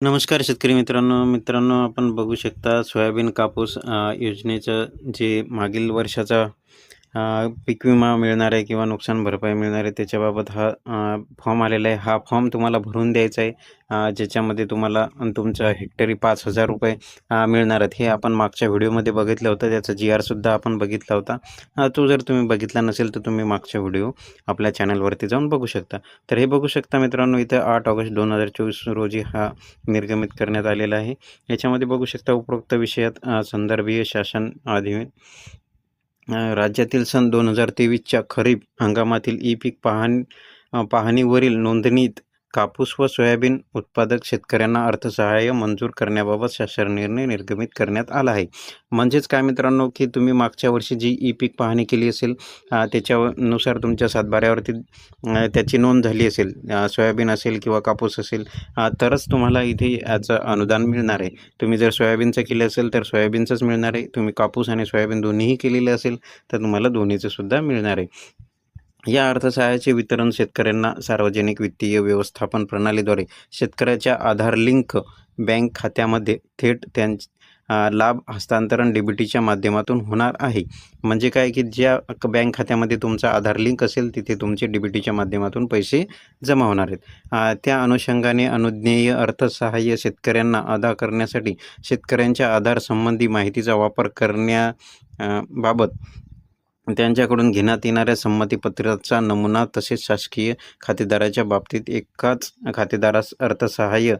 नमस्कार शेतकरी मित्रांनो, आपण बघू शकता सोयाबीन कापूस योजनेचं जे मागील वर्षाचा पीक विमा मिळणार आहे किंवा नुकसान भरपाई मिळणार आहे त्याच्याबाबत हा फॉर्म आलेला आहे. हा फॉर्म तुम्हाला भरून द्यायचा आहे, ज्याच्यामध्ये तुम्हाला तुमच्या हेक्टरी ₹5,000 मिळणार आहेत. हे आपण मागच्या व्हिडिओमध्ये बघितलं होतं. त्याचा GRसुद्धा आपण बघितला होता. तो जर तुम्ही बघितला नसेल तर तुम्ही मागच्या व्हिडिओ आपल्या चॅनलवरती जाऊन बघू शकता. तर हे बघू शकता मित्रांनो, इथं 8 ऑगस्ट 2024 रोजी हा निर्गमित करण्यात आलेला आहे. याच्यामध्ये बघू शकता उपरोक्त विषयात संदर्भीय शासन राज्यातील सन 2023च्या खरीप हंगामातील ई-पीक पाहणीवरील नोंदणीत कापूस व सोयाबीन उत्पादक शेतकऱ्यांना अर्थसहाय्य मंजूर करण्याबाबत शासन निर्णय निर्गमित करण्यात आला आहे. म्हणजेच काय मित्रांनो, की तुम्ही मागच्या वर्षी जी ई-पीक पाहणी केली असेल, त्याच्यानुसार तुमच्या सातबाऱ्यावरती त्याची नोंद झाली असेल, सोयाबीन असेल किंवा कापूस असेल, तरच तुम्हाला इथे याचं अनुदान मिळणार आहे. तुम्ही जर सोयाबीनचं केलं असेल तर सोयाबीनचंच मिळणार आहे. तुम्ही कापूस आणि सोयाबीन दोन्हीही केलेले असेल तर तुम्हाला दोन्हीचं सुद्धा मिळणार आहे. या अर्थसहाय्याचे वितरण शेतकऱ्यांना सार्वजनिक वित्तीय व्यवस्थापन प्रणालीद्वारे शेतकऱ्याच्या आधार लिंक बँक खात्यामध्ये थेट लाभ हस्तांतरण डीबीटीच्या माध्यमातून होणार आहे. म्हणजे काय, की ज्या बँक खात्यामध्ये तुमचा आधार लिंक असेल तिथे तुमचे डीबीटीच्या माध्यमातून पैसे जमा होणार आहेत. त्या अनुषंगाने अनुज्ञेय अर्थसहाय्य शेतकऱ्यांना अदा करण्यासाठी शेतकऱ्यांच्या आधार संबंधी माहितीचा वापर करण्याबाबत त्यांच्याकडून घेण्यात येणाऱ्या संमतीपत्राचा नमुना तसेच शासकीय खातेदाराच्या बाबतीत एकाच खातेदारास अर्थसहाय्य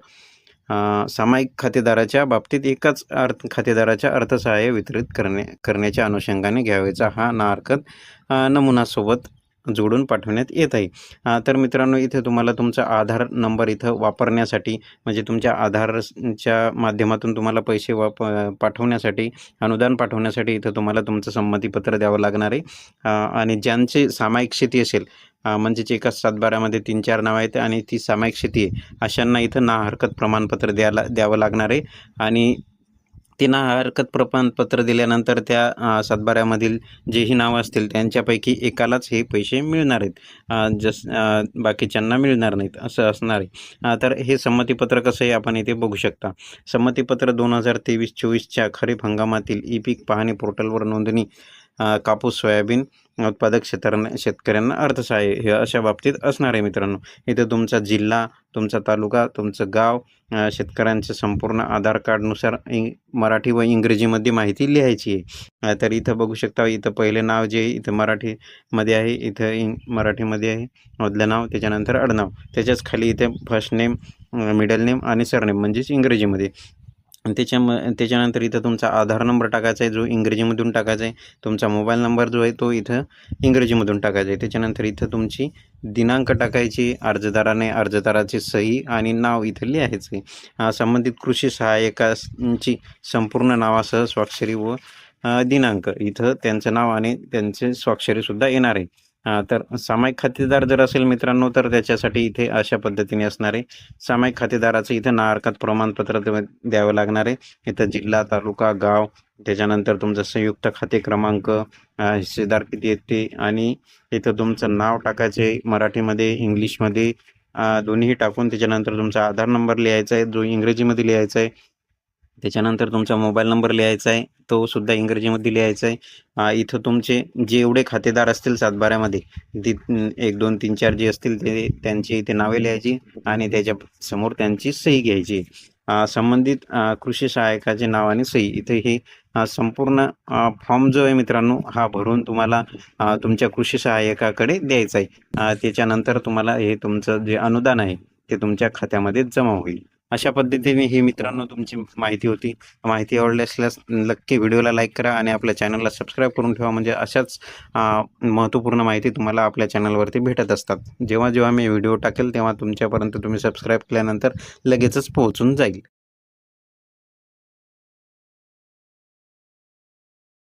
सामायिक खातेदाराच्या बाबतीत एकाच खातेदाराच्या अर्थसहाय्य वितरित करण्याच्या अनुषंगाने घ्यावयाचा हा ना हरकत नमुनासोबत जोडून पाठवण्यात येत आहे. तर मित्रांनो, इथे तुम्हाला तुमचा आधार नंबर इथं वापरण्यासाठी, म्हणजे तुमच्या आधारच्या माध्यमातून तुम्हाला पैसे पाठवण्यासाठी, अनुदान पाठवण्यासाठी इथं तुम्हाला तुमचं संमतीपत्र द्यावं लागणार आहे. आणि ज्यांची सामायिक शेती असेल, म्हणजेच एकाच सातबाऱ्यामध्ये 3-4 नावं आहेत आणि ती सामायिक शेती आहे, अशांना इथं ना हरकत प्रमाणपत्र द्यावं लागणार आहे. आणि ते ना हरकत प्रमाणपत्र दिल्यानंतर त्या सातबाऱ्यामधील जेही नावं असतील त्यांच्यापैकी एकालाच हे पैसे मिळणार आहेत. बाकीच्यांना मिळणार नाहीत, असं असणार आहे. तर हे संमतीपत्र कसं आहे आपण इथे बघू शकता. संमतीपत्र 2023-24च्या खरीप हंगामातील ई-पीक पाहणी पोर्टलवर नोंदणी कापूस सोयाबीन उत्पादक शेतकऱ्यांना अर्थसहाय्य हे अशा बाबतीत असणार आहे मित्रांनो. इथं तुमचा जिल्हा, तुमचा तालुका, तुमचं गाव, शेतकऱ्यांचं संपूर्ण आधार कार्डनुसार मराठी व इंग्रजीमध्ये माहिती लिहायची आहे. तर इथं बघू शकता, इथं पहिले नाव जे आहे इथं मराठीमध्ये आहे, इथं मराठीमध्ये आहे मधलं नाव, त्याच्यानंतर आडनाव, त्याच्याच खाली इथे फर्स्ट नेम, मिडल नेम आणि सरनेम म्हणजेच इंग्रजीमध्ये. आणि त्याच्यानंतर इथं तुमचा आधार नंबर टाकायचा आहे, जो इंग्रजीमधून टाकायचा आहे. तुमचा मोबाईल नंबर जो आहे तो इथं इंग्रजीमधून टाकायचा आहे. त्याच्यानंतर इथं तुमची दिनांक टाकायची, अर्जदाराची सही आणि नाव इथं लिहायचं आहे. संबंधित कृषी सहाय्यकांची संपूर्ण नावासह स्वाक्षरी व दिनांक, इथं त्यांचं नाव आणि त्यांचे स्वाक्षरीसुद्धा येणार आहे. तर सामायिक खातेदार जर असेल मित्रांनो, तर त्याच्यासाठी इथे अशा पद्धतीने असणार आहे. सामायिक खातेदाराचं इथं ना हरकत प्रमाणपत्र द्यावं लागणार आहे. इथं जिल्हा, तालुका, गाव, त्याच्यानंतर तुमचा संयुक्त खाते क्रमांक, हिस्सेदार किती आहेत ते, आणि इथं तुमचं नाव टाकायचे मराठीमध्ये, इंग्लिशमध्ये, दोन्हीही टाकून त्याच्यानंतर तुमचा आधार नंबर लिहायचा आहे, जो इंग्रजीमध्ये लिहायचा आहे. त्याच्यानंतर तुमचा मोबाईल नंबर लिहायचा आहे, तो सुद्धा इंग्रजीमध्ये लिहायचा आहे. इथं तुमचे जेवढे खातेदार असतील सातबाऱ्यामध्ये, 1, 2, 3, 4 जे असतील ते त्यांची इथे नावे लिहायची आणि त्याच्या समोर त्यांची सही घ्यायची. संबंधित कृषी सहाय्यकाचे नाव आणि सही इथे हे संपूर्ण फॉर्म जो आहे मित्रांनो, हा भरून तुम्हाला तुमच्या कृषी सहाय्यकाकडे द्यायचा आहे. त्याच्यानंतर तुम्हाला हे तुमचं जे अनुदान आहे ते तुमच्या खात्यामध्ये जमा होईल. अशा पद्धतीने ही मित्रांनो तुमची माहिती होती. माहिती आवडली असल्यास नक्की व्हिडिओला लाईक करा आणि आपल्या चॅनलला सबस्क्राईब करून ठेवा, म्हणजे अशाच महत्त्वपूर्ण माहिती तुम्हाला आपल्या चॅनलवरती भेटत असतात. जेव्हा जेव्हा मी व्हिडिओ टाकेल तेव्हा तुमच्यापर्यंत तुम्ही सबस्क्राईब केल्यानंतर लगेचच पोहोचून जाईल.